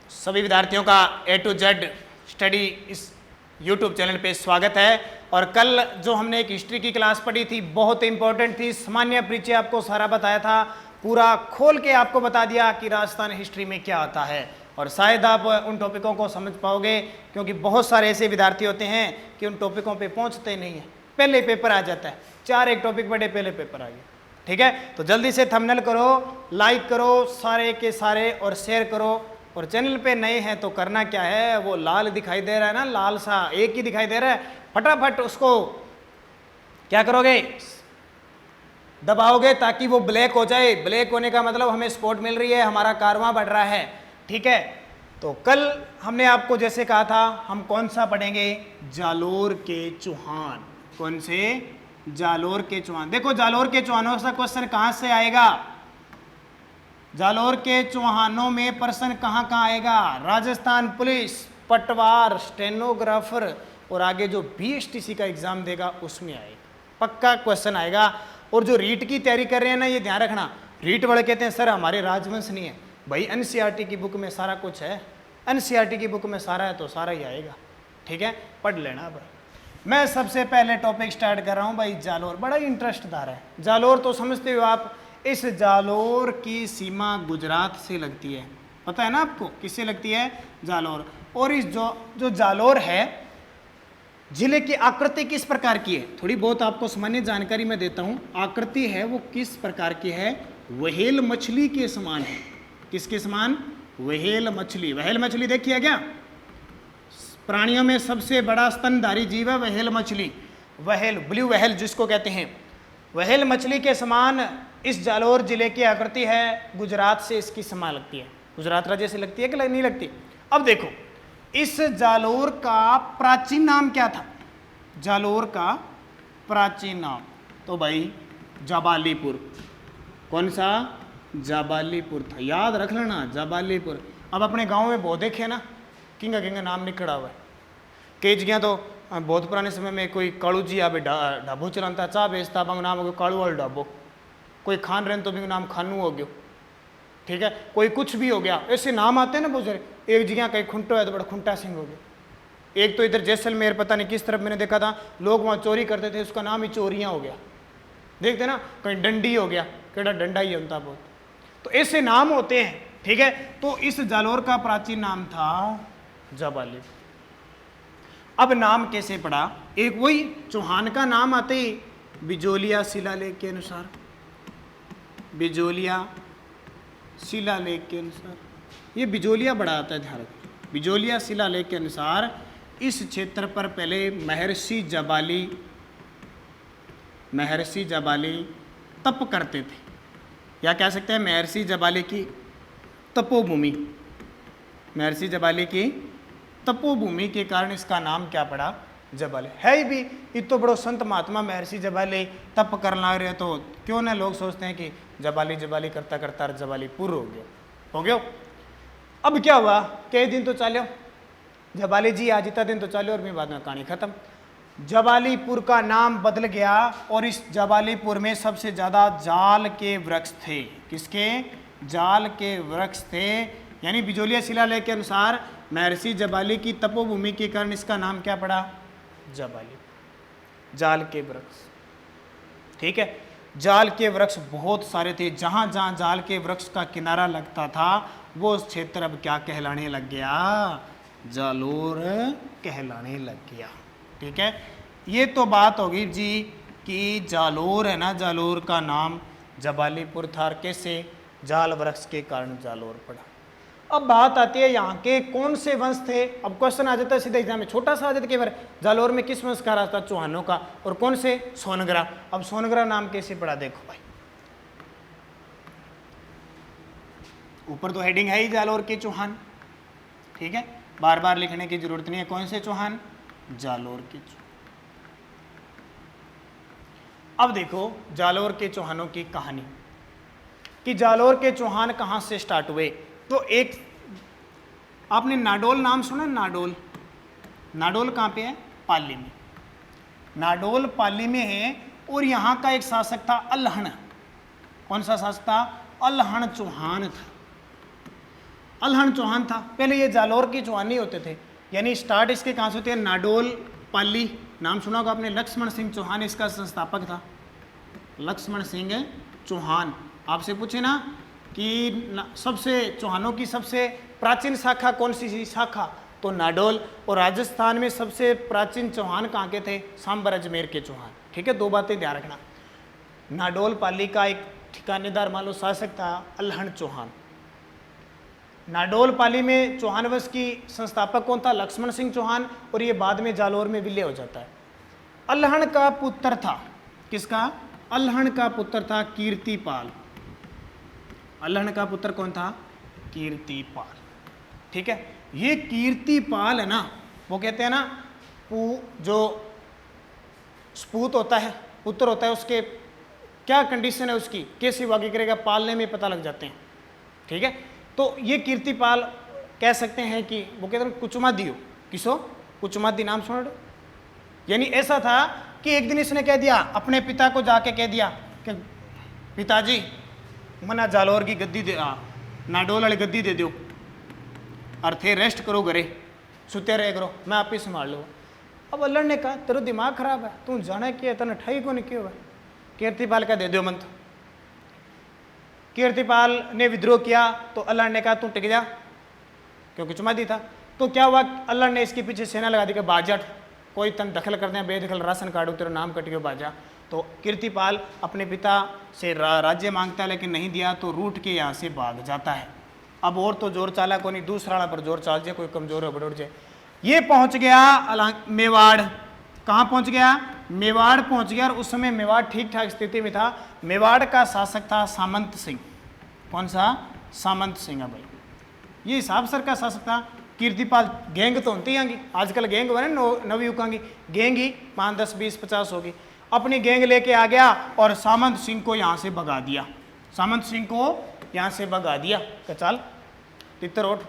सभी विद्यार्थियों का A to Z स्टडी इस YouTube चैनल पे स्वागत है। और कल जो हमने एक हिस्ट्री की क्लास पढ़ी थी बहुत इंपॉर्टेंट थी। सामान्य परिचय आपको सारा बताया था, पूरा खोल के आपको बता दिया कि राजस्थान हिस्ट्री में क्या आता है, और शायद आप उन टॉपिकों को समझ पाओगे, क्योंकि बहुत सारे ऐसे विद्यार्थी होते हैं कि उन टॉपिकों पे पहुंचते नहीं है, पहले पेपर आ जाता है, चार एक टॉपिक पढ़े पहले पेपर आ गया। ठीक है, तो जल्दी से थंबनेल करो, लाइक करो सारे के सारे और शेयर करो। और चैनल पे नए हैं तो करना क्या है, वो लाल दिखाई दे रहा है ना, लाल सा एक ही दिखाई दे रहा है, फटाफट उसको क्या करोगे, दबाओगे ताकि वो ब्लैक हो जाए। ब्लैक होने का मतलब हमें सपोर्ट मिल रही है, हमारा कारवां बढ़ रहा है। ठीक है, तो कल हमने आपको जैसे कहा था हम कौन सा पढ़ेंगे, जालोर के चौहान। कौन से? जालोर के चौहान। देखो जालोर के चौहानों से क्वेश्चन कहां से आएगा, जालोर के चौहानों में प्रश्न कहां कहां आएगा, राजस्थान पुलिस, पटवार, स्टेनोग्राफर और आगे जो बीएसटीसी का एग्जाम देगा उसमें आएगा, पक्का क्वेश्चन आएगा। और जो रीट की तैयारी कर रहे हैं ना, ये ध्यान रखना, रीट वाले कहते हैं सर हमारे राजवंश नहीं है, भाई एनसीईआरटी की बुक में सारा कुछ है, एनसीईआरटी की बुक में सारा है तो सारा ही आएगा। ठीक है, पढ़ लेना। अब मैं सबसे पहले टॉपिक स्टार्ट कर रहा हूं भाई, जालोर बड़ा ही इंटरेस्टदार है। जालोर तो समझते हो आप, इस जालोर की सीमा गुजरात से लगती है, पता है ना आपको, किससे लगती है, जालोर। और इस जो जालोर है, जिले की आकृति किस प्रकार की है, थोड़ी बहुत आपको सामान्य जानकारी मैं देता हूं। आकृति है वो किस प्रकार की है, व्हेल मछली के समान है। किसके समान? व्हेल मछली। व्हेल मछली देखी है क्या? प्राणियों में सबसे बड़ा स्तनधारी जीव है व्हेल मछली। व्हेल, ब्लू व्हेल जिसको कहते हैं, व्हेल मछली के समान इस जालोर जिले की आकृति है। गुजरात से इसकी सीमा लगती है, गुजरात राज्य से लगती है कि नहीं लगती। अब देखो इस जालोर का प्राचीन नाम क्या था, जालोर का प्राचीन नाम तो भाई जाबालीपुर। कौन सा? जाबालीपुर था, याद रख लेना, जाबालीपुर। अब अपने गांव में बहुत देखे ना, किंगा किंगा नाम निकला हुआ है। कई जगह तो बहुत पुराने समय में कोई कालू जी आवे ढाबो चलाता, चाह बेचता, बंग नाम हो गया कालू वाल ढाबो। कोई खान रहे तो भी नाम खानू हो गया। ठीक है, कोई कुछ भी हो गया, ऐसे नाम आते हैं ना बहुत सारे। एक जगह कहीं खुंटो है तो बड़ा खुंटा सिंह हो गया। एक तो इधर जैसलमेर पता नहीं किस तरफ मैंने देखा था, लोग वहाँ चोरी करते थे, उसका नाम ही चोरियाँ हो गया। देखते ना, कहीं डंडी हो गया, केड़ा डंडा ही होता बहुत। तो ऐसे नाम होते हैं। ठीक है, तो इस जालोर का प्राचीन नाम था जाबाली। अब नाम कैसे पड़ा, एक वही चौहान का नाम आते ही बिजोलिया शिलालेख के अनुसार, बिजोलिया शिलालेख के अनुसार, ये बिजोलिया बड़ा आता है, ध्यान रखो। बिजोलिया शिलालेख के अनुसार इस क्षेत्र पर पहले महर्षि जबाली तप करते थे, या कह सकते हैं महर्षि जबाली की तपोभूमि। महर्षि जबाली की तपोभूमि के कारण इसका नाम क्या पड़ा, जबाली। है ही भी इतो बड़ो संत महात्मा महर्षि जबाली तप करना रहे, तो क्यों ना लोग सोचते हैं कि जबाली जबाली करता करता जबालीपुर हो गया। अब क्या हुआ, कई दिन तो चलो जबाली जी आज इतना दिन तो चलो, और भी बाद में कहानी खत्म। जबालीपुर का नाम बदल गया, और इस जबालीपुर में सबसे ज्यादा जाल के वृक्ष थे। किसके? जाल के वृक्ष थे। यानी बिजोलिया शिलालेख के अनुसार महर्षि जबाली की तपोभूमि के कारण इसका नाम क्या पड़ा, जबाली, जाल के वृक्ष। ठीक है, जाल के वृक्ष बहुत सारे थे, जहां जहां जाल के वृक्ष का किनारा लगता था वो क्षेत्र अब क्या कहलाने लग गया, जालोर कहलाने लग गया। ठीक है, ये तो बात होगी जी कि जालोर है ना, जालोर का नाम जबालीपुर था, कैसे, जाल वृक्ष के कारण जालोर पड़ा। अब बात आती है यहाँ के कौन से वंश थे। अब क्वेश्चन आ जाता है सीधा एग्जाम में, छोटा सा आ जाता है कई बार, जालोर में किस वंश का राज था, चौहानों का, और कौन से, सोनगरा। अब सोनगरा नाम कैसे पड़ा, देखो भाई, ऊपर तो हेडिंग है ही जालोर के चौहान। ठीक है, बार बार लिखने की जरूरत नहीं है, कौन से चौहान, जालोर के चौहान। अब देखो जालोर के चौहानों की कहानी, कि जालोर के चौहान कहां से स्टार्ट हुए। तो एक आपने नाडोल नाम सुना, नाडोल, नाडोल कहाँ पे है, पाली में, नाडोल पाली में है। और यहाँ का एक शासक था अल्हण। कौन सा शासक था, अल्हण चौहान था। अल्हड़ चौहान था। पहले ये जालोर के चौहान नहीं होते थे, यानी स्टार्ट इसके कहाँ से होते हैं, नाडोल पाली, नाम सुना होगा आपने, लक्ष्मण सिंह चौहान इसका संस्थापक था, लक्ष्मण सिंह चौहान। आपसे पूछे ना कि सबसे चौहानों की सबसे प्राचीन शाखा कौन सी शाखा, तो नाडोल। और राजस्थान में सबसे प्राचीन चौहान कहाँ के थे, सांबर अजमेर के चौहान। ठीक है, दो बातें ध्यान रखना। नाडोल पाली का एक ठिकानेदार मान लो शासक था अल्हड़ चौहान। नाडोल पाली में चौहान वंश की संस्थापक कौन था, लक्ष्मण सिंह चौहान, और ये बाद में जालोर में विलय हो जाता है। अल्हड़ का पुत्र था, किसका, अल्हड़ का पुत्र था कीर्तिपाल। अल्हड़ का पुत्र कौन था, कीर्तिपाल। ठीक है, ये कीर्तिपाल है ना, वो कहते हैं ना जो सपूत होता है, पुत्र होता है, उसके क्या कंडीशन है उसकी, कैसे वो आगे करेगा, पालने में पता लग जाते हैं। ठीक है, तो ये कीर्तिपाल कह सकते हैं कि वो कहते हैं कुचुमादी हो, किसो, कुचुमादी नाम सुन लो। यानी ऐसा था कि एक दिन इसने कह दिया, अपने पिता को जाके कह दिया कि पिताजी मना जालोर की गद्दी दे, नाडोल वाली गद्दी दे दो, और थे रेस्ट करो घरे, सुते रहे करो, मैं आप ही संभाल लूँगा। अब अल्हड़ ने कहा तेरा दिमाग खराब है, तू जाने कि तेने ठगी को नहीं क्यों है, कीर्तिपाल का दे दो मंत्र। कीर्तिपाल ने विद्रोह किया तो अल्हड़ ने कहा तू टिक जा, क्योंकि चुमादी था। तो क्या हुआ, अल्हड़ ने इसके पीछे सेना लगा दी कि बाजट, कोई तन दखल कर दे, बेदखल राशन कार्ड तेरा नाम कट गया बाजा। तो कीर्तिपाल अपने पिता से राज्य मांगता है, लेकिन नहीं दिया, तो रूठ के यहाँ से भाग जाता है। अब और तो जोर चाला को नहीं, दूसरा पर जोर चाल जाए, कोई कमजोर है बड़ोड़ जाए। ये पहुंच गया मेवाड़। कहाँ पहुंच गया, मेवाड़ पहुंच गया। और उस समय मेवाड़ ठीक ठाक स्थिति में था। मेवाड़ का शासक था सामंत सिंह। कौन सा, सामंत सिंह है भाई, ये हिसाब सर का शासक था। कीर्तिपाल गैंग तो होती होंगी, आजकल गैंग बने नवयुवकों की गैंग ही 5, 10, 20, 50 होगी। अपनी गैंग लेके आ गया और सामंत सिंह को यहाँ से भगा दिया। सामंत सिंह को यहाँ से भगा दिया कि चल तितर उठ।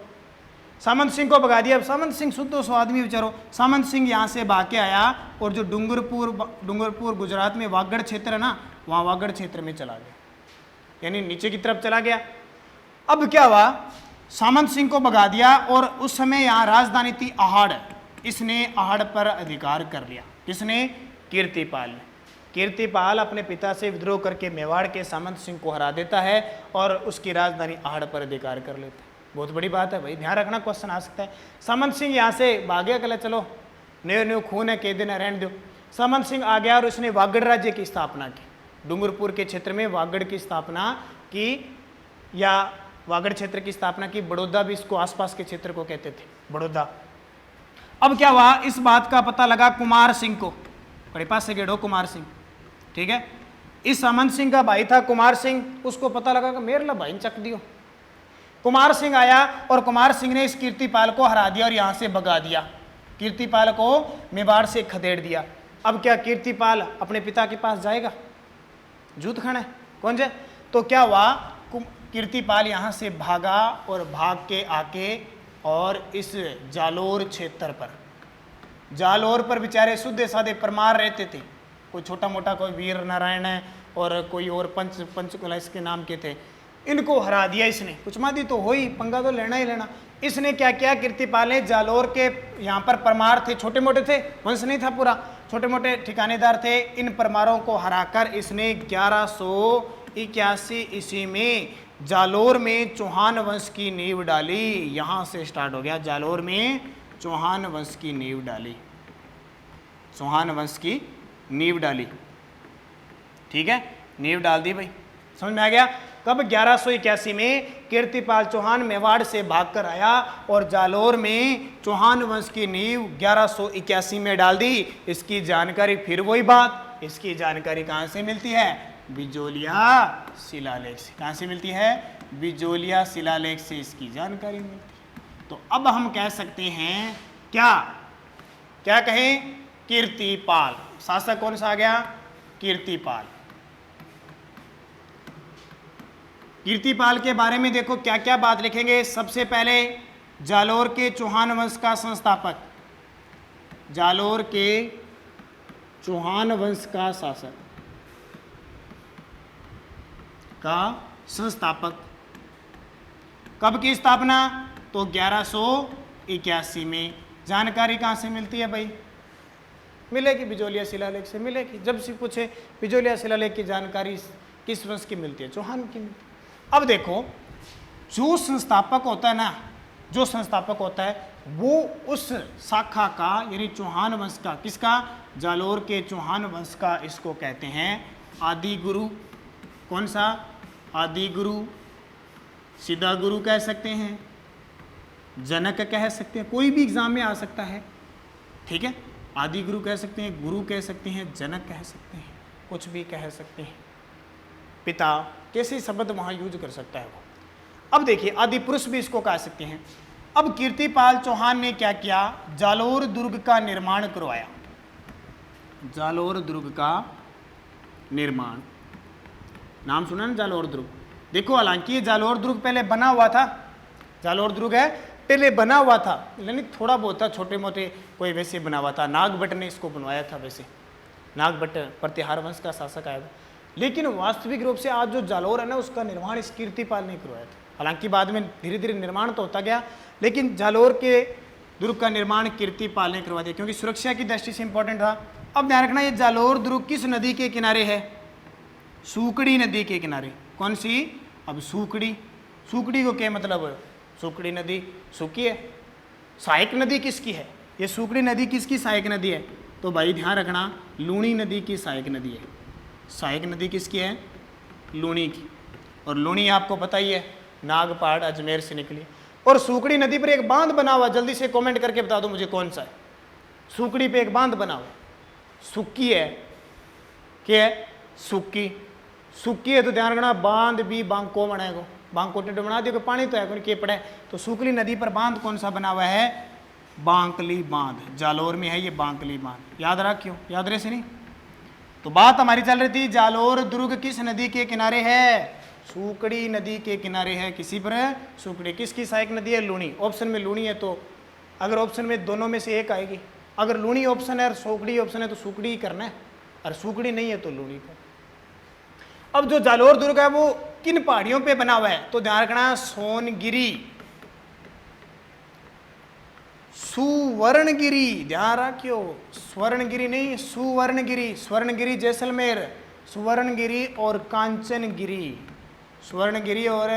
सामंत सिंह को भगा दिया। अब सामंत सिंह शुद्ध सो आदमी बेचारो। सामंत सिंह यहाँ से भाग के आया और जो डूंगरपुर गुजरात में वागड़ क्षेत्र है ना, वहाँ वागड़ क्षेत्र में चला गया, यानी नीचे की तरफ चला गया। अब क्या हुआ, सामंत सिंह को भगा दिया और उस समय यहाँ राजधानी थी आहड़। इसने आहड़ पर अधिकार कर लिया। किसने, कीर्तिपाल ने। कीर्तिपाल अपने पिता से विद्रोह करके मेवाड़ के सामंत सिंह को हरा देता है और उसकी राजधानी आहड़ पर अधिकार कर लेता है। बहुत बड़ी बात है भाई, ध्यान रखना, क्वेश्चन आ सकता है। सामंत सिंह यहाँ से भागे, कल चलो न्यू खून है, कह देना रहने दो। सामंत सिंह आ गया और उसने वागड़ राज्य की स्थापना की। डूंगरपुर के क्षेत्र में वागड़ की स्थापना की, या वागड़ क्षेत्र की स्थापना की। बड़ौदा भी इसको आसपास के क्षेत्र को कहते थे, बड़ौदा। अब क्या हुआ, इस बात का पता लगा कुमार सिंह को, बड़े पास से गेड़ो कुमार सिंह। ठीक है, इस सामंत सिंह का भाई था कुमार सिंह, उसको पता लगा कि मेरे ला भाई चक दियो। कुमार सिंह आया और कुमार सिंह ने इस कीर्तिपाल को हरा दिया और यहां से भगा दिया। कीर्तिपाल को मेवाड़ से खदेड़ दिया। अब क्या कीर्तिपाल अपने पिता के पास जाएगा, जूत खाना है, कौन जाए। तो क्या हुआ, कीर्तिपाल यहां से भागा और भाग के आके और इस जालोर क्षेत्र पर, जालोर पर बेचारे शुद्ध सादे परमार रहते थे। कोई छोटा मोटा, कोई वीर नारायण है और कोई और पंचकुला इसके नाम के थे, इनको हरा दिया इसने। कुचमादी तो हो ही, पंगा तो लेना ही लेना। इसने क्या किया, कीर्तिपाल ने जालोर के यहाँ पर परमार थे, छोटे मोटे थे, वंश नहीं था पूरा, छोटे मोटे ठिकानेदार थे। इन परमारों को हराकर इसने 1181 ईस्वी में जालोर में चौहान वंश की नींव डाली। यहाँ से स्टार्ट हो गया, जालोर में चौहान वंश की नींव डाली, चौहान वंश की नींव डाली। ठीक है, नींव डाल दी भाई, समझ में आ गया। कब, 1181 में कीर्तिपाल चौहान मेवाड़ से भागकर आया और जालोर में चौहान वंश की नींव 1181 में डाल दी। इसकी जानकारी फिर वही बात, इसकी जानकारी कहाँ से मिलती है, बिजोलिया शिलालेख से। कहाँ से मिलती है, बिजोलिया शिलालेख से इसकी जानकारी मिलती है। तो अब हम कह सकते हैं क्या, क्या कहें, कीर्तिपाल। शासक कौन सा आ गया, कीर्तिपाल। कीर्तिपाल के बारे में देखो क्या क्या बात लिखेंगे। सबसे पहले जालोर के चौहान वंश का संस्थापक, जालोर के चौहान वंश का शासक का संस्थापक कब की स्थापना? तो 1181 में। जानकारी कहाँ से मिलती है भाई? मिलेगी बिजोलिया शिलालेख से मिलेगी। जब से पूछे बिजोलिया शिलालेख की जानकारी किस वंश की मिलती है? चौहान की मिलती है। अब देखो, जो संस्थापक होता है ना, जो संस्थापक होता है वो उस शाखा का, यानी चौहान वंश का, किसका? जालोर के चौहान वंश का, इसको कहते हैं आदि गुरु। कौन सा? आदि गुरु, सीधा गुरु कह सकते हैं, जनक कह सकते हैं, कोई भी एग्जाम में आ सकता है, ठीक है। आदि गुरु कह सकते हैं, गुरु कह सकते हैं, जनक कह सकते हैं, कुछ भी कह सकते हैं, पिता, कैसे शब्द वहां यूज कर सकता है वो। अब देखिए, आदि पुरुष भी इसको कह सकते हैं। अब कीर्तिपाल चौहान ने क्या किया? जालोर दुर्ग का निर्माण करवाया। जालोर दुर्ग का निर्माण, नाम सुना ना जालोर दुर्ग? देखो, हालांकि ये जालोर दुर्ग पहले बना हुआ था, जालोर दुर्ग है पहले बना हुआ था, यानी थोड़ा बहुत था, छोटे मोटे कोई वैसे बना हुआ था। नागभट्ट ने इसको बनवाया था, वैसे नागभट्ट प्रतिहार वंश का शासक आया था। लेकिन वास्तविक रूप से आज जो जालोर है ना, उसका निर्माण इस कीर्तिपाल ने करवाया था। हालांकि बाद में धीरे धीरे निर्माण तो होता गया, लेकिन जालोर के दुर्ग का निर्माण कीर्तिपाल ने करवा दिया, क्योंकि सुरक्षा की दृष्टि से इंपॉर्टेंट था। अब ध्यान रखना, ये जालोर दुर्ग किस नदी के किनारे है? सूकड़ी नदी के किनारे। कौन सी? अब सूकड़ी। सूकड़ी को क्या मतलब? सूकड़ी नदी सूखी है। सहायक नदी किसकी है? ये सूकड़ी नदी किसकी सहायक नदी है? तो भाई ध्यान रखना, लूणी नदी की सहायक नदी है। सहायक नदी किसकी है? लूणी की। और लूणी आपको पता ही है, नागपाड़ अजमेर से निकली। और सूकड़ी नदी पर एक बांध बना हुआ, जल्दी से कमेंट करके बता दो मुझे कौन सा है। सूकड़ी पे एक बांध बना हुआ, सूखी है, क्या है? सूखी। सूखी है तो ध्यान रखना, बांध भी बांको बनाएगा, बांको टेढ़ो बना दियो, पानी तो है कौन के पड़े। तो सूकली नदी पर बांध कौन सा बना हुआ है? बांकली बांध। जालोर में है ये बांकली बांध, याद रखियो, याद रहे से नहीं। तो बात हमारी चल रही थी, जालोर दुर्ग किस नदी के किनारे है? सूकड़ी नदी के किनारे है। किसी पर? सूकड़ी। किसकी सहायक नदी है? लूणी। ऑप्शन में लूणी है, तो अगर ऑप्शन में दोनों में से एक आएगी। अगर लूणी ऑप्शन है और सूकड़ी ऑप्शन है तो सूकड़ी ही करना है, और सूकड़ी नहीं है तो लूणी कर। अब जो जालोर दुर्ग है वो किन पहाड़ियों पे बना हुआ है? तो ध्यान रखना, सोनगिरी, सुवर्णगिरी, ध्यान रखियो, स्वर्णगिरी नहीं, सुवर्णगिरी। स्वर्णगिरी जैसलमेर, सुवर्णगिरी और कांचनगिरी। स्वर्णगिरी और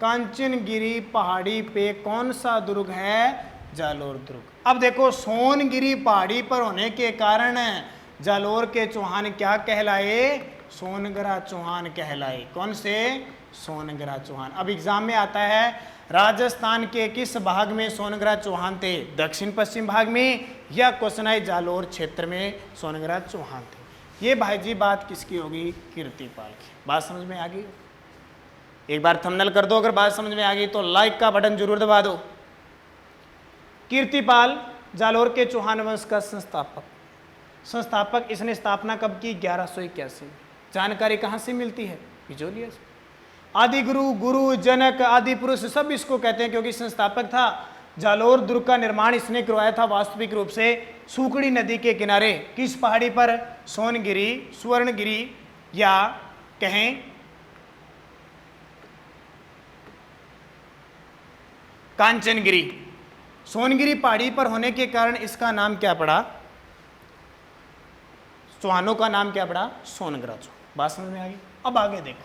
कांचनगिरी पहाड़ी पे कौन सा दुर्ग है? जालोर दुर्ग। अब देखो, सोनगिरी पहाड़ी पर होने के कारण जालोर के चौहान क्या कहलाए? सोनगरा चौहान कहलाए। कौन से? सोनगरा चौहान। अब एग्जाम में आता है, राजस्थान के किस भाग में सोनगरा चौहान थे? दक्षिण पश्चिम भाग में, या क्वेश्चन है जालोर क्षेत्र में सोनगरा चौहान थे। ये भाई जी बात किसकी होगी? कीर्तिपाल की। बात समझ में आ गई? एक बार थंबनेल कर दो अगर बात समझ में आ गई तो, लाइक का बटन जरूर दबा दो। कीर्तिपाल जालोर के चौहान वंश का संस्थापक। इसने स्थापना कब की? 1181। जानकारी कहाँ से मिलती है? बिजोलिया से। आदि गुरु, गुरु, जनक, आदि पुरुष सब इसको कहते हैं, क्योंकि संस्थापक था। जालोर दुर्ग का निर्माण इसने करवाया था वास्तविक रूप से सूकड़ी नदी के किनारे। किस पहाड़ी पर? सोनगिरी, स्वर्णगिरी, या कहें कांचनगिरी। सोनगिरी पहाड़ी पर होने के कारण इसका नाम क्या पड़ा? चौहानों का नाम क्या पड़ा? सोनगरा चौहान। बात समझ में आ गई? अब आगे देखो,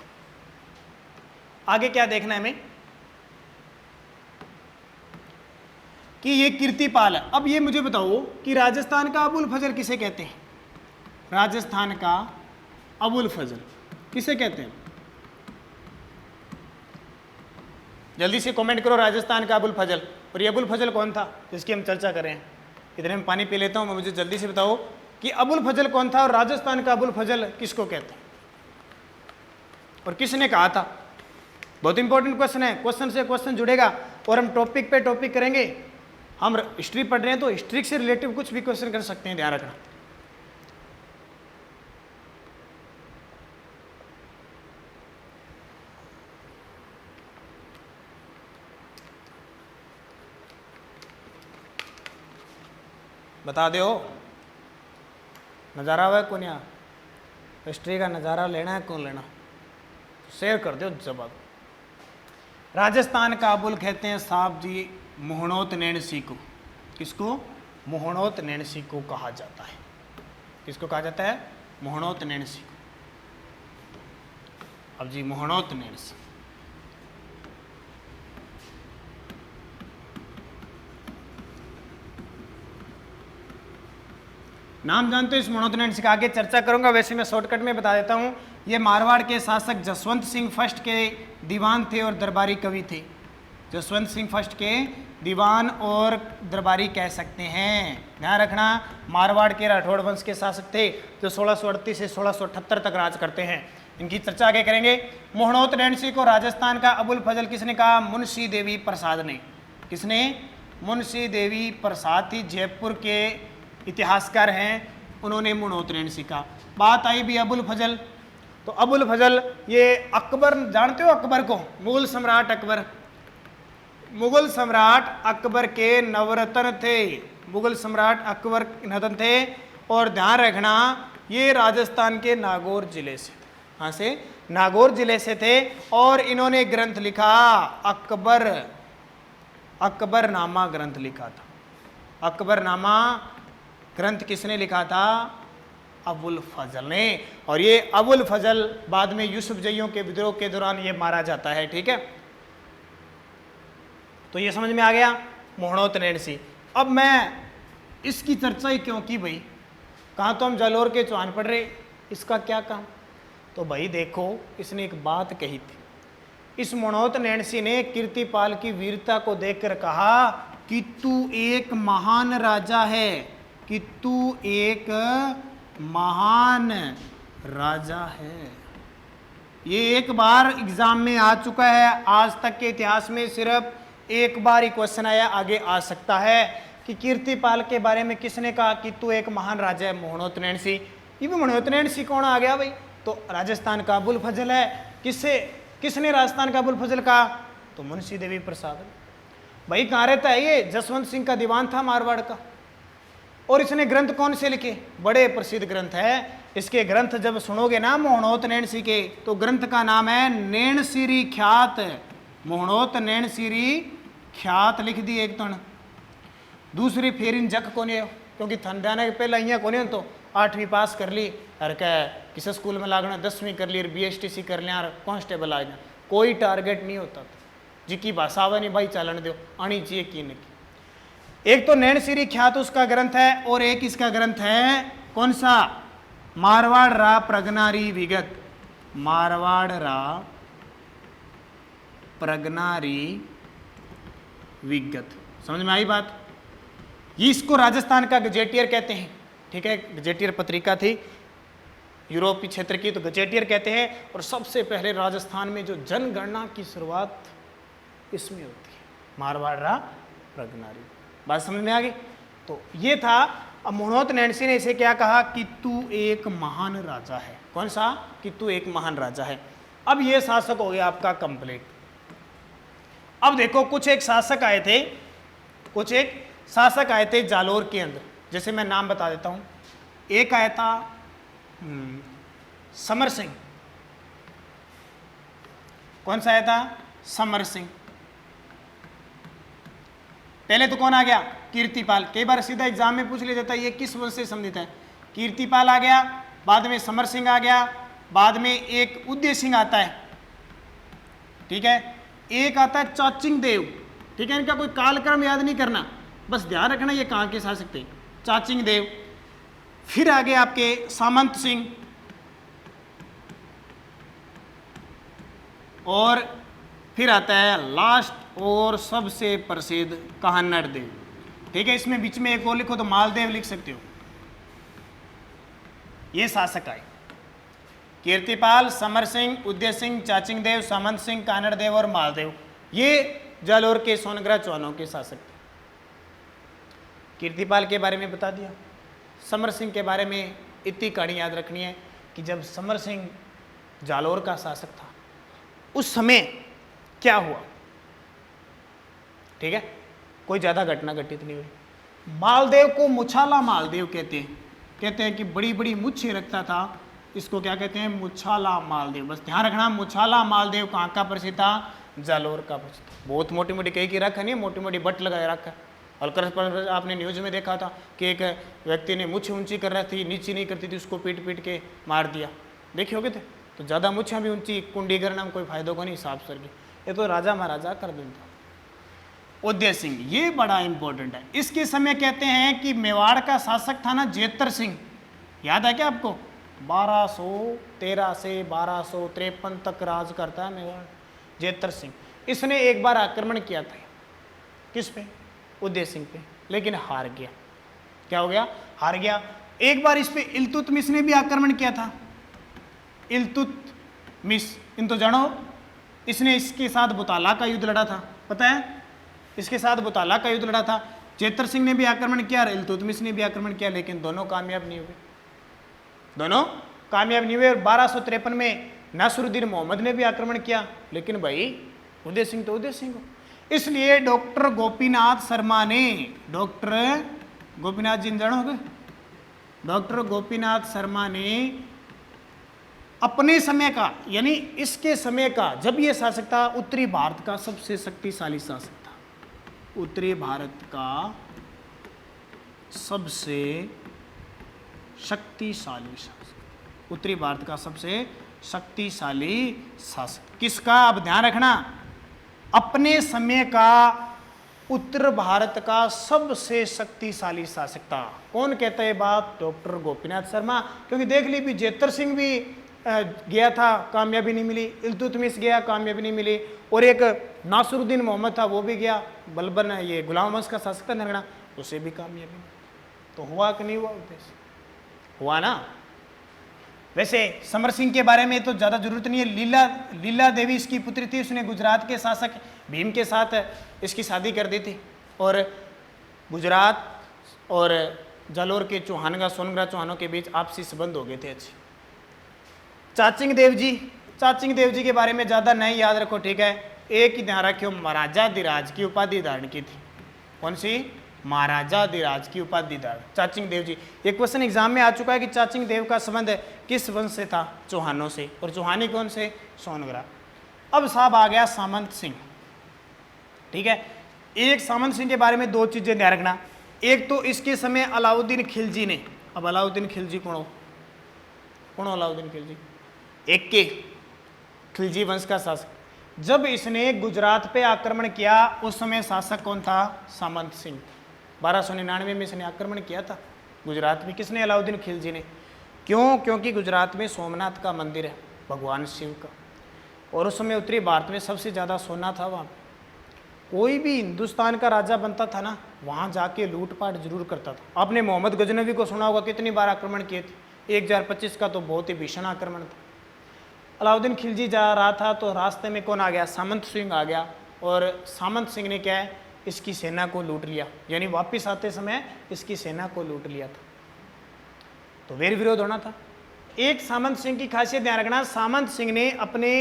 आगे क्या देखना है हमें कि ये कीर्तिपाल है। अब ये मुझे बताओ कि राजस्थान का अबुल फजल किसे कहते हैं? राजस्थान का अबुल फजल किसे कहते हैं? जल्दी से कमेंट करो, राजस्थान का अबुल फजल। और ये अबुल फजल कौन था जिसकी हम चर्चा कर रहे हैं? इतने में पानी पी लेता हूं मैं, मुझे जल्दी से बताओ कि अबुल फजल कौन था और राजस्थान का अबुल फजल किसको कहते हैं और किसने कहा था? बहुत इंपॉर्टेंट क्वेश्चन है, क्वेश्चन से क्वेश्चन जुड़ेगा और हम टॉपिक पे टॉपिक करेंगे। हम हिस्ट्री पढ़ रहे हैं तो हिस्ट्री से रिलेटिव कुछ भी क्वेश्चन कर सकते हैं, ध्यान रखना। बता दो नज़ारा हुआ है कौन? यहाँ हिस्ट्री का नज़ारा लेना है कौन लेना? शेयर कर दो जवाब। राजस्थान का अबुल कहते हैं साहब जी मोहनोत नैणसी को। किसको? मोहनोत नैणसी को कहा जाता है। किसको कहा जाता है? मोहनोत नैणसी को। अब जी मोहनोत नैणसी, नाम जानते हो इस मोहनोत नैणसी का? आगे चर्चा करूंगा, वैसे मैं शॉर्टकट में बता देता हूं। ये मारवाड़ के शासक जसवंत सिंह फर्स्ट के दीवान थे और दरबारी कवि थे। जसवंत सिंह फर्स्ट के दीवान और दरबारी कह सकते हैं। ध्यान रखना, मारवाड़ के राठौड़ वंश के शासक थे जो 1638 से 1678 तक राज करते हैं। इनकी चर्चा आगे करेंगे। मोहनोत नैणसी को राजस्थान का अबुल फजल किसने कहा? मुंशी देवी प्रसाद ने। किसने? मुंशी देवी प्रसाद थी, जयपुर के इतिहासकार हैं, उन्होंने मोहनोत नैणसी कहा। बात आई भी अबुल फजल, तो अबुल फजल ये अकबर, जानते हो अकबर को? मुगल सम्राट अकबर। मुगल सम्राट अकबर के नवरत्न थे। मुगल सम्राट अकबर नवरत्न थे। और ध्यान रखना ये राजस्थान के नागौर जिले से थे। कहाँ से? नागौर जिले से थे। और इन्होंने ग्रंथ लिखा अकबरनामा ग्रंथ लिखा था। अकबरनामा ग्रंथ किसने लिखा था? अबुल फजल ने। और ये अबुल फजल बाद में यूसुफ जइयों के विद्रोह के दौरान ये मारा जाता है। ठीक है, तो ये समझ में आ गया मोहनोत नैणसी। अब मैं इसकी चर्चा ही क्यों की भाई? कहाँ तो हम जालोर के चौहान पढ़ रहे, इसका क्या काम? तो भाई देखो, इसने एक बात कही थी। इस मोहनोत नैणसी ने कीर्तिपाल की वीरता को देखकर कहा कि तू एक महान राजा है, कि तू एक महान राजा है। ये एक बार एग्जाम में आ चुका है। आज तक के इतिहास में सिर्फ एक बार ही क्वेश्चन आया, आगे आ सकता है कि कीर्तिपाल के बारे में किसने कहा कि तू एक महान राजा है? मोहनोत नैणसी। ये भी मोहनोत नैणसी कौन आ गया भाई? तो राजस्थान का अबुल फजल है। किसने राजस्थान का अबुल फजल कहा? तो मुंशी देवी प्रसाद। भाई कहाँ रहता है ये? जसवंत सिंह का दीवान था मारवाड़ का। और इसने ग्रंथ कौन से लिखे? बड़े प्रसिद्ध ग्रंथ है। इसके ग्रंथ जब सुनोगे ना मोहनोत नैणसी के, तो ग्रंथ का नाम है नैणसीरी ख्यात। मोहनोत नैणसीरी ख्यात लिख दी एक तन। दूसरी फेरिन जक कोने, क्योंकि ठंडाने के पहले અહીંયા कोने तो 8वीं पास कर ली और कह किस स्कूल में लागना, 10वीं कर ली और BSTC कर लिया और कांस्टेबल आ गया। कोई टारगेट नहीं होता था। जी की भाषा आवे नहीं भाई चालन दो, आनी चाहिए की नहीं। एक तो नैणसीरी ख्यात उसका ग्रंथ है, और एक इसका ग्रंथ है कौन सा? मारवाड़ रा प्रगनारी विगत। मारवाड़ रा प्रगनारी विगत। समझ में आई बात? ये इसको राजस्थान का गजेटियर कहते हैं। ठीक है, गजेटियर पत्रिका थी यूरोपीय क्षेत्र की, तो गजेटियर कहते हैं। और सबसे पहले राजस्थान में जो जनगणना की शुरुआत इसमें होती है, मारवाड़ रा प्रगनारी। बात समझ में आ गई? तो ये था। अब मोहनोत नैणसी ने इसे क्या कहा कि तू एक महान राजा है। कौन सा? कि तू एक महान राजा है। अब ये शासक हो गया आपका कंप्लीट। अब देखो, कुछ एक शासक आए थे जालोर के अंदर। जैसे मैं नाम बता देता हूं। एक आया था समर सिंह। कौन सा आया था? समर सिंह। पहले तो कौन आ गया? कीर्तिपाल। कई बार सीधा एग्जाम में पूछ लिया जाता है ये किस वंश से संबंधित है। कीर्तिपाल आ गया, बाद में समर सिंह आ गया, बाद में एक उदय सिंह आता है। ठीक है, एक आता है चाचिंग देव। ठीक है, इनका कोई कालक्रम याद नहीं करना, बस ध्यान रखना ये कहाँ के शासक थे। चाचिंग देव। फिर आगे आपके सामंत सिंह, और फिर आता है लास्ट और सबसे प्रसिद्ध काहन्नड़ देव। ठीक है, इसमें बीच में एक और लिखो तो मालदेव लिख सकते हो। ये शासक आए। कीर्तिपाल, समर सिंह, उदय सिंह, चाचिंग देव, सामंत सिंह, कानड़ देव और मालदेव। ये जालोर के सोनग्रा चौहानों के शासक थे। कीर्तिपाल के बारे में बता दिया। समर सिंह के बारे में इतनी कहानी याद रखनी है कि जब समर सिंह जालोर का शासक था उस समय क्या हुआ। ठीक है, कोई ज़्यादा घटना घटित नहीं हुई। मालदेव को मुछाला मालदेव कहते हैं कि बड़ी बड़ी मुच्छें रखता था, इसको क्या कहते हैं? मुछाला मालदेव। बस ध्यान रखना, मुछाला मालदेव कहाँ का प्रसिद्ध था? जालोर का पुस्तक। बहुत मोटी मोटी कहीं की रखा नहीं, मोटी मोटी बट लगाए रखा है। हल्कर पर आपने न्यूज में देखा था कि एक व्यक्ति ने मुछ ऊंची कर रही थी, नीची नहीं करती थी, उसको पीट पीट के मार दिया। देखे होगे थे। तो ज़्यादा मुछा भी ऊंची कुंडी करना में कोई फायदो को नहीं, साफ सर की। ये तो राजा महाराजा कर देता। उदय सिंह ये बड़ा इंपॉर्टेंट है। इसके समय कहते हैं कि मेवाड़ का शासक था ना जेतर सिंह, याद है क्या आपको? 1213 से 1253 तक राज करता है मेवाड़ जेतर सिंह। इसने एक बार आक्रमण किया था, किस पे? उदय सिंह पे, लेकिन हार गया। क्या हो गया? हार गया। एक बार इस पे इल्तुतमिश ने भी आक्रमण किया था। इल्तुतमिश इन तो जानो, इसने इसके साथ बुताला का युद्ध लड़ा था, पता है? इसके साथ बुताला का युद्ध लड़ा था। जेतर सिंह ने भी आक्रमण किया और इल्तुतमिश ने भी आक्रमण किया, लेकिन दोनों कामयाब नहीं हुए। दोनों कामयाब नहीं हुए। और 1253 में नासरुद्दीन मोहम्मद ने भी आक्रमण किया, लेकिन भाई उदय सिंह तो उदय सिंह। इसलिए डॉक्टर गोपीनाथ शर्मा ने, डॉक्टर गोपीनाथ जी जानोगे, डॉक्टर गोपीनाथ शर्मा ने अपने समय का, यानी इसके समय का, जब ये शासक था, उत्तरी भारत का सबसे शक्तिशाली शासक था। उत्तरी भारत का सबसे शक्तिशाली शासक, उत्तरी भारत का सबसे शक्तिशाली शासक किसका? अब ध्यान रखना, अपने समय का उत्तर भारत का सबसे शक्तिशाली शासक था। कौन कहता है बात? डॉक्टर गोपीनाथ शर्मा। क्योंकि देख ली भी, जेतर सिंह भी गया था, कामयाबी नहीं मिली। इल्तुतमिश गया, कामयाबी नहीं मिली। और एक नासरुद्दीन मोहम्मद था, वो भी गया, बलबन ये गुलाम वंश का शासक था नगड़ा, उसे भी कामयाबी नहीं। तो हुआ कि नहीं हुआ? उद्देश्य हुआ ना। वैसे समर सिंह के बारे में तो ज़्यादा जरूरत नहीं है। लीला देवी इसकी पुत्री थी। उसने गुजरात के शासक भीम के साथ इसकी शादी कर दी थी। और गुजरात और जालोर के चौहानगा सोनग्रा चौहानों के बीच आपसी संबंध हो गए थे अच्छे। चाचिंग देव जी, चाचिंग देव जी के बारे में ज़्यादा नहीं याद रखो, ठीक है? एक ही ध्यान रखियो, महाराजा धिराज की उपाधि धारण की थी। कौन सी? महाराजा धिराज की उपाधि धारण चाचिंग देव जी। एक क्वेश्चन एग्जाम में आ चुका है कि चाचिंग देव का संबंध किस वंश से था? चौहानों से। और चौहानी कौन से? सोनग्रा। अब साहब आ गया सामंत सिंह, ठीक है? एक सामंत सिंह के बारे में दो चीजें ध्यान रखना। एक तो इसके समय अलाउद्दीन खिलजी ने, अब अलाउद्दीन खिलजी कौन हो? कौन हो अलाउद्दीन खिलजी? एक के खिलजी वंश का शासक। जब इसने गुजरात पे आक्रमण किया, उस समय शासक कौन था? सामंत सिंह। 1299 में इसने आक्रमण किया था गुजरात में। किसने? अलाउद्दीन खिलजी ने। क्यों? क्योंकि गुजरात में सोमनाथ का मंदिर है, भगवान शिव का। और उस समय उत्तरी भारत में सबसे ज़्यादा सोना था वहाँ। कोई भी हिंदुस्तान का राजा बनता था ना, वहाँ जाके लूटपाट जरूर करता था। आपने मोहम्मद गजनवी को सुना होगा, कितनी बार आक्रमण किए थे। 1025 का तो बहुत ही भीषण आक्रमण था। अलाउद्दीन खिलजी जा रहा था तो रास्ते में कौन आ गया? सामंत सिंह आ गया। और सामंत सिंह ने क्या है? इसकी सेना को लूट लिया, यानी वापस आते समय इसकी सेना को लूट लिया था। तो वेर विरोध होना था। एक सामंत सिंह की खासियत ध्यान रखना, सामंत सिंह ने अपने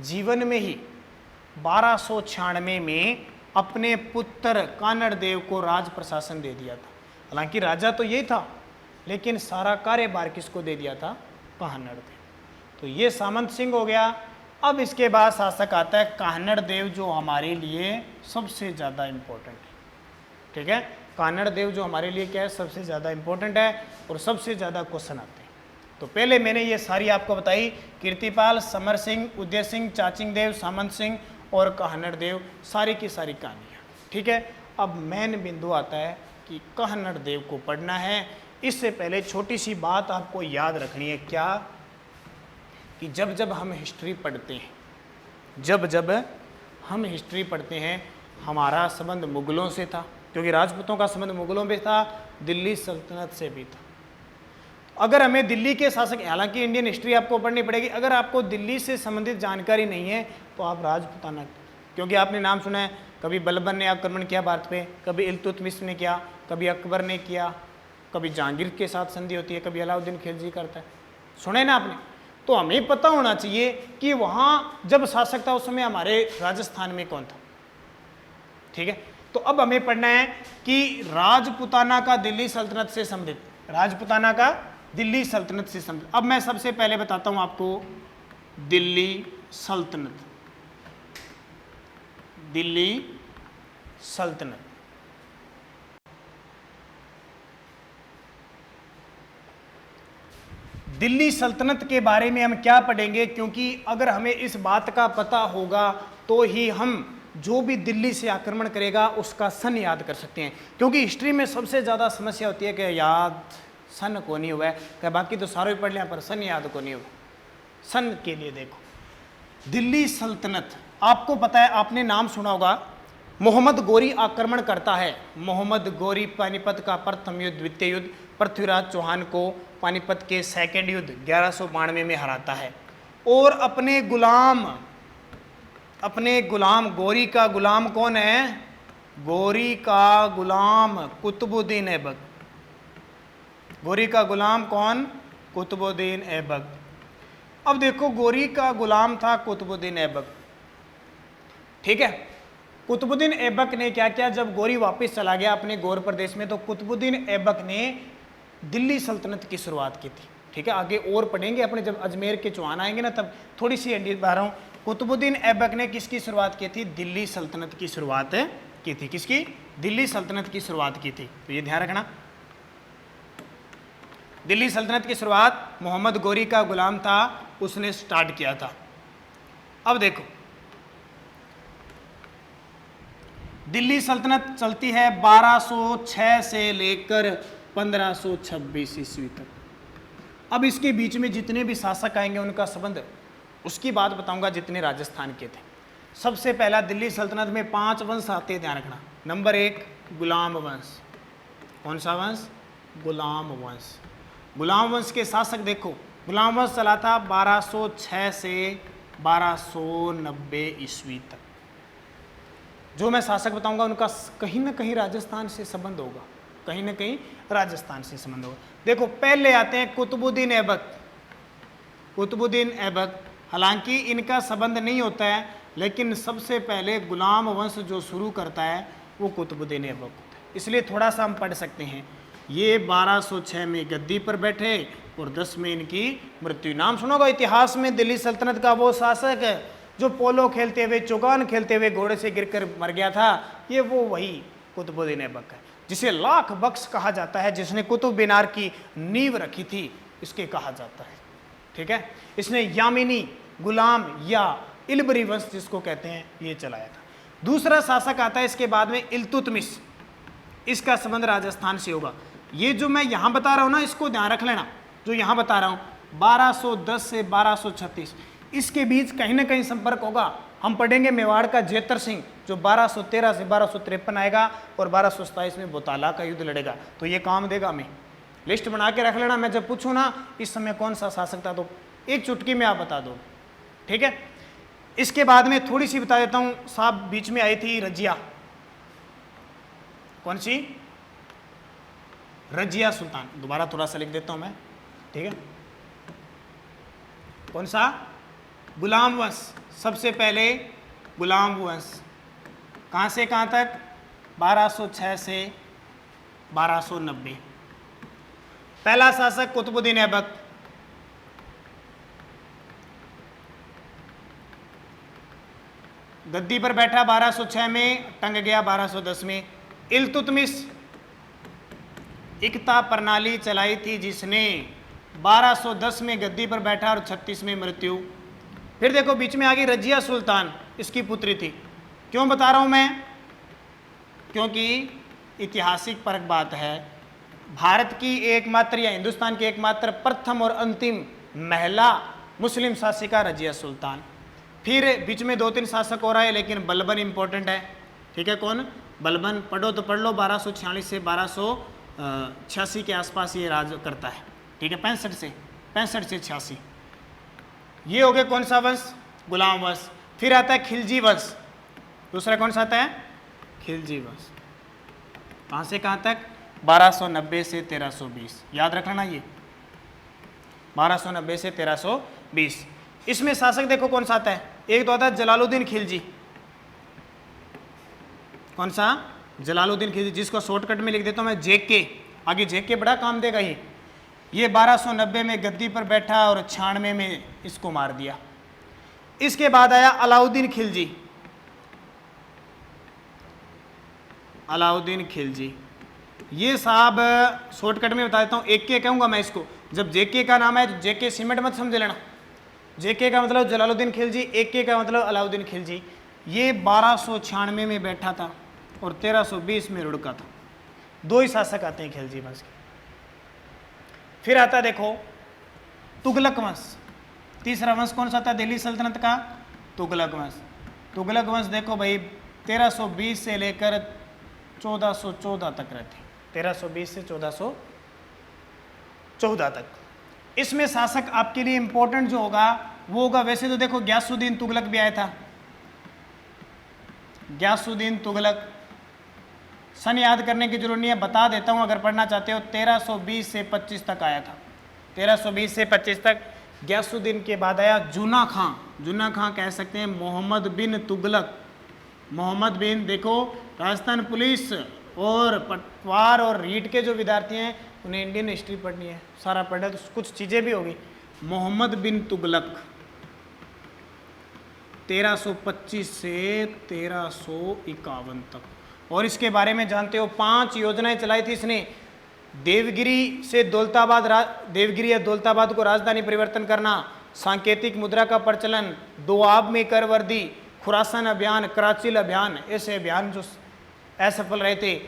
जीवन में ही 1296 में अपने पुत्र कानड़ देव को राज प्रशासन दे दिया था। हालांकि राजा तो यही था, लेकिन सारा कार्यभार किसको दे दिया था? कानड़ देव। तो ये सामंत सिंह हो गया। अब इसके बाद शासक आता है कानड़ देव, जो हमारे लिए सबसे ज़्यादा इम्पोर्टेंट है, ठीक है? कानड़ देव जो हमारे लिए क्या है? सबसे ज़्यादा इम्पोर्टेंट है और सबसे ज़्यादा क्वेश्चन आते हैं। तो पहले मैंने ये सारी आपको बताई, कीर्तिपाल, समर सिंह, उदय सिंह, चाचिंग देव, सामंत सिंह और कानड़ देव, सारी की सारी कहानियाँ, ठीक है? अब मेन बिंदु आता है कि कानड़ देव को पढ़ना है। इससे पहले छोटी सी बात आपको याद रखनी है, क्या? कि जब जब हम हिस्ट्री पढ़ते हैं, जब जब हम हिस्ट्री पढ़ते हैं, हमारा संबंध मुगलों से था, क्योंकि राजपूतों का संबंध मुगलों में था, दिल्ली सल्तनत से भी था। अगर हमें दिल्ली के शासक, हालांकि इंडियन हिस्ट्री आपको पढ़नी पड़ेगी, अगर आपको दिल्ली से संबंधित जानकारी नहीं है तो आप राजपूताना, क्योंकि आपने नाम सुना है, कभी बलबन ने आक्रमण किया भारत पे, कभी इल्तुतमिश ने किया, कभी अकबर ने किया, कभी जहांगीर के साथ संधि होती है, कभी अलाउद्दीन खिलजी करता है, सुने ना आपने? तो हमें पता होना चाहिए कि वहाँ जब शासक था उस समय हमारे राजस्थान में कौन था, ठीक है? तो अब हमें पढ़ना है कि राजपूताना का दिल्ली सल्तनत से संबंधित, राजपूताना का दिल्ली सल्तनत से संबंधित। अब मैं सबसे पहले बताता हूँ आपको दिल्ली सल्तनत। दिल्ली सल्तनत। दिल्ली सल्तनत के बारे में हम क्या पढ़ेंगे, क्योंकि अगर हमें इस बात का पता होगा तो ही हम जो भी दिल्ली से आक्रमण करेगा उसका सन याद कर सकते हैं। क्योंकि हिस्ट्री में सबसे ज़्यादा समस्या होती है कि याद सन को नहीं हुआ है, क्या बाकी तो सारे पढ़ लिया पर सन याद को नहीं हुआ। सन के लिए देखो, दिल्ली सल्तनत, आपको पता है, आपने नाम सुना होगा, मोहम्मद गोरी आक्रमण करता है। मोहम्मद गोरी पानीपत का प्रथम युद्ध, द्वितीय युद्ध, पृथ्वीराज चौहान को पानीपत के सेकंड युद्ध 1192 में हराता है और अपने गुलाम, गोरी का गुलाम कौन है? गोरी का गुलाम कुतुबुद्दीन ऐबक। गोरी का गुलाम कौन? कुतुबुद्दीन ऐबक। अब देखो, गोरी का गुलाम था कुतुबुद्दीन ऐबक, ठीक है। कुतुबुद्दीन ऐबक ने क्या किया, जब गोरी वापस चला गया अपने गौर प्रदेश में, तो कुतुबुद्दीन ऐबक ने दिल्ली सल्तनत की शुरुआत की थी, ठीक है। आगे और पढ़ेंगे अपने, जब अजमेर के चौहान आएंगे ना तब थोड़ी सी एंडी बता रहा हूँ। कुतुबुद्दीन ऐबक ने किसकी शुरुआत की थी? दिल्ली सल्तनत की शुरुआत की थी। किसकी? दिल्ली सल्तनत की शुरुआत की थी, तो ये ध्यान रखना। दिल्ली सल्तनत की शुरुआत मोहम्मद गोरी का गुलाम था, उसने स्टार्ट किया था। अब देखो, दिल्ली सल्तनत चलती है 1206 से लेकर 1526 ईस्वी तक। अब इसके बीच में जितने भी शासक आएंगे उनका संबंध, उसकी बात बताऊंगा, जितने राजस्थान के थे। सबसे पहला दिल्ली सल्तनत में 5 वंश आते हैं, ध्यान रखना। नंबर 1 गुलाम वंश। कौन सा वंश? गुलाम वंश। गुलाम वंश के शासक देखो, गुलाम वंश चला था 1206 से 1290 ईस्वी तक। जो मैं शासक बताऊंगा उनका कहीं ना कहीं राजस्थान से संबंध होगा, कहीं ना कहीं राजस्थान से संबंध होगा। देखो, पहले आते हैं कुतुबुद्दीन ऐबक। कुतुबुद्दीन ऐबक, हालांकि इनका संबंध नहीं होता है, लेकिन सबसे पहले गुलाम वंश जो शुरू करता है वो कुतुबुद्दीन ऐबक होता है, इसलिए थोड़ा सा हम पढ़ सकते हैं। ये 1206 में गद्दी पर बैठे और 10 में इनकी मृत्यु। नाम सुनोगा इतिहास में दिल्ली सल्तनत का वो शासक जो पोलो खेलते हुए, चौगान खेलते हुए घोड़े से गिरकर मर गया था, ये वो वही कुतुबुद्दीन ऐबक है, जिसे लाख बख्श कहा जाता है, जिसने कुतुब मीनार की नींव रखी थी, इसके कहा जाता है, ठीक है। इसने यामिनी, गुलाम या इल्बरी वंश जिसको कहते हैं, ये चलाया था। दूसरा शासक आता है इसके बाद में इल्तुतमिश। इसका संबंध राजस्थान से होगा। ये जो मैं यहाँ बता रहा हूँ ना, इसको ध्यान रख लेना, जो यहाँ बता रहा हूँ 1210 से 1236, इसके बीच कहीं ना कहीं संपर्क होगा। हम पढ़ेंगे मेवाड़ का जेतर सिंह, जो 1213 से 1253 आएगा और 1227 में बोताला का युद्ध लड़ेगा, तो ये काम देगा हमें। लिस्ट बना के रख लेना, मैं जब पूछूं ना इस समय कौन सा शासक था, तो एक चुटकी में आप बता दो, ठीक है। इसके बाद में थोड़ी सी बता देता हूं साहब, बीच में आई थी रजिया। कौन सी? रजिया सुल्तान। दोबारा थोड़ा सा लिख देता हूं मैं, ठीक है। कौन सा? गुलाम वंश। सबसे पहले गुलाम वंश, कहां से कहां तक? 1206 से 1290। पहला शासक कुतुबुद्दीन ऐबक। गद्दी पर बैठा 1206 में, टंग गया 1210 में। इल्तुतमिश, एकता प्रणाली चलाई थी जिसने 1210 में गद्दी पर बैठा और 36 में मृत्यु। फिर देखो बीच में आ गई रजिया सुल्तान, इसकी पुत्री थी। क्यों बता रहा हूं मैं? क्योंकि ऐतिहासिक परक बात है, भारत की एकमात्र या हिंदुस्तान की एकमात्र प्रथम और अंतिम महिला मुस्लिम शासिका रजिया सुल्तान। फिर बीच में 2-3 शासक हो रहा है, लेकिन बलबन इंपॉर्टेंट है, ठीक है। कौन? बलबन। पढ़ो तो पढ़ लो, 1246 से 1286 के आसपास ये राज करता है, ठीक है। 65 से 86। ये हो गए कौन सा वंश? गुलाम वंश। फिर आता है खिलजी वंश। दूसरा कौन सा आता है? खिलजी वंश। कहाँ से कहाँ तक? 1290 से 1320। याद रखना ये 1290 से 1320। इसमें शासक देखो कौन सा आता है। एक तो आता है जलालुद्दीन खिलजी। कौन सा? जलालुद्दीन खिलजी, जिसको शॉर्टकट में लिख देता हूं मैं जेके। आगे जेके बड़ा काम देगा ये 1290 में गद्दी पर बैठा और 96 में इसको मार दिया। इसके बाद आया अलाउद्दीन खिलजी। अलाउद्दीन खिलजी। ये साहब शॉर्टकट में बता देता हूँ, एक के कहूँगा मैं इसको। जब जेके का नाम है तो जेके सीमेंट मत समझ लेना। जेके का मतलब जलालुद्दीन खिलजी, एक के का मतलब अलाउद्दीन खिलजी। ये 1296 में बैठा था और 1320 में रुड़का था। दो ही शासक आते हैं खिलजी वंश के। फिर आता है देखो तुगलक वंश। तीसरा वंश कौन सा था दिल्ली सल्तनत का? तुगलक वंश। तुगलक वंश देखो भाई 1320 से लेकर 1414 तक रहते। 1320 से 1414 तक। इसमें शासक आपके लिए इंपॉर्टेंट जो होगा वो होगा, वैसे तो देखो ग्यासुद्दीन तुगलक भी आया था। ग्यासुद्दीन तुगलक, सन याद करने की जरूरत नहीं है, बता देता हूं अगर पढ़ना चाहते हो। 1320 से 25 तक आया था। 1320 से 25 तक। ग्यासुद्दीन के बाद आया जूना खां। जूना खां कह सकते हैं मोहम्मद बिन तुगलक। मोहम्मद बिन, देखो राजस्थान पुलिस और पटवार और रीट के जो विद्यार्थी हैं उन्हें इंडियन हिस्ट्री पढ़नी है, सारा पढ़ना तो कुछ चीज़ें भी होगी। मोहम्मद बिन तुगलक 1325 से 1351 तक। और इसके बारे में जानते हो 5 योजनाएं चलाई थी इसने। देवगिरी से दौलताबाद, देवगिरी या दौलताबाद को राजधानी परिवर्तन करना, सांकेतिक मुद्रा का प्रचलन, दोआब में कर वर्दी, खुरासान अभियान, कराचिल अभियान, ऐसे अभियान जो असफल रहे थे।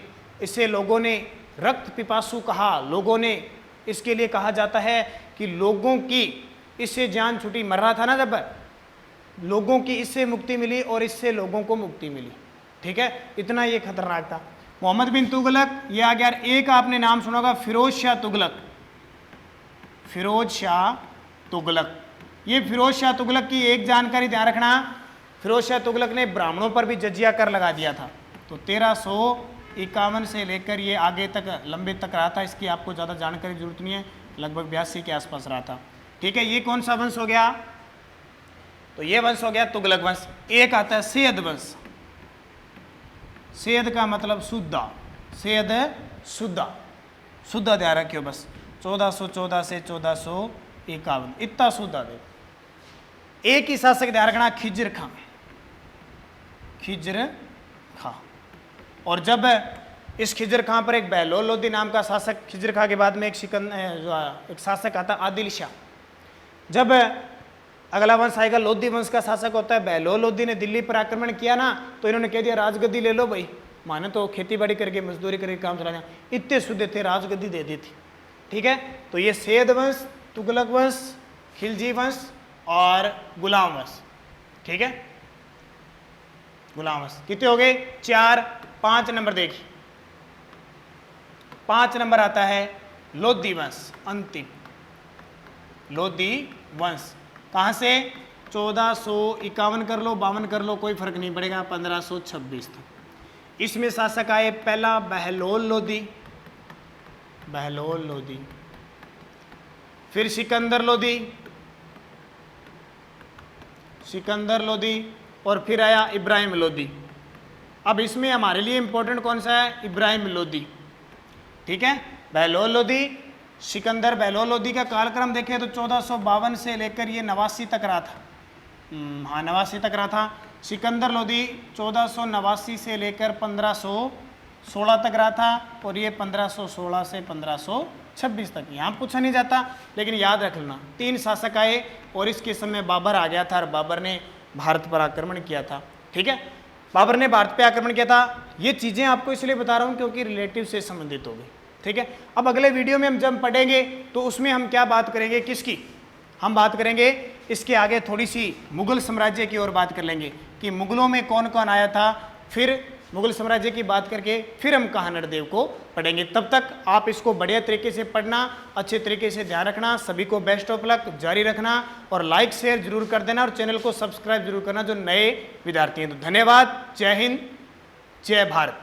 इससे लोगों ने रक्त पिपासु कहा। लोगों ने, इसके लिए कहा जाता है कि लोगों की इससे जान छुटी, मर रहा था ना जब, लोगों की इससे मुक्ति मिली और इससे लोगों को मुक्ति मिली। ठीक है, इतना ये खतरनाक था। मोहम्मद बिन तुगलक ये आ गया। एक आपने नाम सुना होगा फिरोज शाह तुगलक। फिरोज शाह तुगलक, ये फिरोज शाह तुगलक की एक जानकारी ध्यान रखना, फिरोज शाह तुगलक ने ब्राह्मणों पर भी जजिया कर लगा दिया था। तो 1351 से लेकर ये आगे तक लंबे तक रहा था। इसकी आपको ज़्यादा जानकारी की जरूरत नहीं है, लगभग 82 के आसपास रहा था। ठीक है, ये कौन सा वंश हो गया? तो ये वंश हो गया तुगलक वंश। एक आता है सैयद वंश। सैयद का मतलब शुद्धा, सैयद शुद्धा, शुद्धा ध्यान रखियो बस। 1414 से 1451 इतना शुद्धा दे। एक ही शासक ध्यान रखना, खिजर खां। खिजर खां। और जब इस खिजर खां पर एक बहलोल लोदी नाम का शासक, खिजर खां के बाद में एक शासक आता आदिल शाह। जब अगला वंश आएगा लोधी वंश का शासक होता है बहलोल लोदी ने दिल्ली पर आक्रमण किया ना, तो इन्होंने कह दिया राजगद्दी ले लो भाई, माने तो खेती बाड़ी करके मजदूरी करके काम चलाना। इतने शुद्ध थे, राजगद्दी दे दी थी। ठीक है, तो ये सैयद वंश, तुगलक वंश, खिलजी वंश और गुलाम वंश। ठीक है, गुलाम वंश कितने हो गए? 4। 5 नंबर देखिए, 5 नंबर आता है लोधी वंश। अंतिम लोधी वंश कहाँ से? 1451 कर लो, 52 कर लो, कोई फर्क नहीं पड़ेगा, 1526 तक। इसमें शासक आए पहला बहलोल लोधी, बहलोल लोधी, फिर सिकंदर लोधी, सिकंदर लोधी, और फिर आया इब्राहिम लोधी। अब इसमें हमारे लिए इंपॉर्टेंट कौन सा है? इब्राहिम लोधी। ठीक है, बहलोल लोधी, सिकंदर। बहलोल लोधी का कालक्रम देखें तो 1452 से लेकर ये 89 तक रहा था। हाँ, 89 तक रहा था। सिकंदर लोधी 1489 से लेकर 1516 तक रहा था, और ये 1516 से 1526 तक। यहाँ पूछा नहीं जाता, लेकिन याद रख लेना 3 शासक आए और इसके समय बाबर आ गया था और बाबर ने भारत पर आक्रमण किया था। ठीक है, बाबर ने भारत पर आक्रमण किया था। ये चीज़ें आपको इसलिए बता रहा हूँ क्योंकि रिलेटिव से संबंधित होगी। ठीक है, अब अगले वीडियो में हम जब पढ़ेंगे तो उसमें हम क्या बात करेंगे? किसकी? हम बात करेंगे इसके आगे थोड़ी सी मुगल साम्राज्य की ओर बात कर लेंगे कि मुगलों में कौन कौन आया था। फिर मुगल साम्राज्य की बात करके फिर हम कहानर देव को पढ़ेंगे। तब तक आप इसको बढ़िया तरीके से पढ़ना, अच्छे तरीके से ध्यान रखना। सभी को बेस्ट ऑफ लक, जारी रखना और लाइक शेयर जरूर कर देना और चैनल को सब्सक्राइब जरूर करना जो नए विद्यार्थी हैं। तो धन्यवाद। जय हिंद, जय भारत।